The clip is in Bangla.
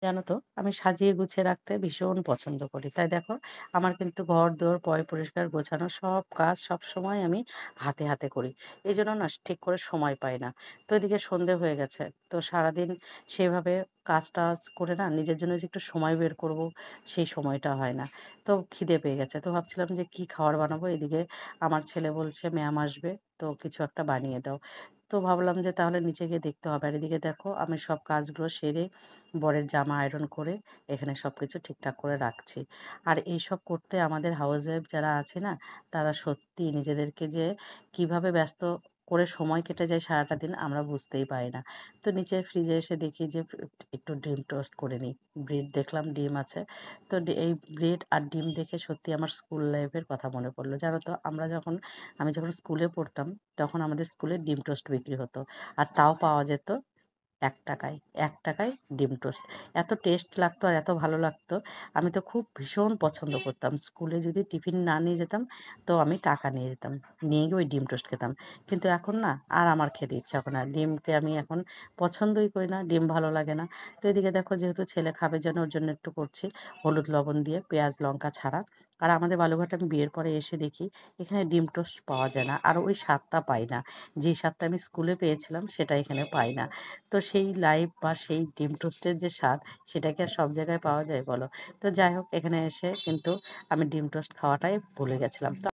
জানো তো আমি সাজিয়ে গুছিয়ে রাখতে ভীষণ পছন্দ করি। তাই দেখো আমার কিন্তু ঘর-দোর পরিষ্কার গোছানো সব কাজ সবসময় আমি হাতে, হাতে করি। এজন্য না ঠিক করে সময় পাই না। তো এদিকে সন্ধে হয়ে গেছে। তো সারাদিন সেভাবে কাজ-টাজ করে না নিজের জন্য যে একটু সময় বের করব সেই সময়টা হয় না। তো খিদে পেয়ে গেছে। তো ভাবছিলাম যে কি খাবার বানাবো? এদিকে আমার ছেলে বলছে ম্যাম আসবে তো কিছু একটা বানিয়ে দাও। তো ভাবলাম যে তাহলে নিচে গিয়ে দেখতে হবে। আর এদিকে দেখো আমি সব কাজগুলো সেরে বরের জামা আয়রন করে এখানে সবকিছু ঠিকঠাক করে রাখছি। আর এইসব করতে আমাদের হাউসওয়াইফ যারা আছে না, তারা সত্যিই নিজেদেরকে যে কিভাবে ব্যস্ত করে সময় কেটে যায় সারাটা দিন আমরা বুঝতেই পারি না। তো নিচে ফ্রিজে এসে দেখি যে একটু ডিম টোস্ট করে নিই। ব্রেড দেখলাম ডিম আছে। তো এই ব্রেড আর ডিম দেখে সত্যি আমার স্কুল লাইফের কথা মনে পড়লো। জানো তো আমি যখন স্কুলে পড়তাম তখন আমাদের স্কুলে ডিম টোস্ট বিক্রি হতো। আর তাও পাওয়া যেত ৳১ ৳১ ডিম টোস্ট। এত টেস্ট লাগতো আর এত ভালো লাগতো। আমি তো খুব ভীষণ পছন্দ করতাম। স্কুলে যদি টিফিন না নিয়ে যেতাম, তো আমি টাকা নিয়ে যেতাম। নিয়ে গিয়ে ওই ডিম টোস্ট খেতাম। কিন্তু এখন না আর আমার খেতে ইচ্ছা করে না। ডিমকে আমি এখন পছন্দই করি না। ডিম ভালো লাগে না। তো এদিকে দেখো যেহেতু ছেলে খাবে যেন ওর জন্য একটু করছি হলুদ লবণ দিয়ে পেঁয়াজ লঙ্কা ছাড়া। আর আমাদের বালুরঘাটে আমি বিয়ের পরে এসে দেখি এখানে ডিম টোস্ট পাওয়া যায় না। আর ওই স্বাদটা পাই না। যে স্বাদটা আমি স্কুলে পেয়েছিলাম সেটা এখানে পাই না। তো সেই লাইফ বা সেই ডিম টোস্টের যে স্বাদ সেটা কি আর সব জায়গায় পাওয়া যায় বলো? তো যাই হোক এখানে এসে কিন্তু আমি ডিম টোস্ট খাওয়াটাই ভুলে গেছিলাম। তো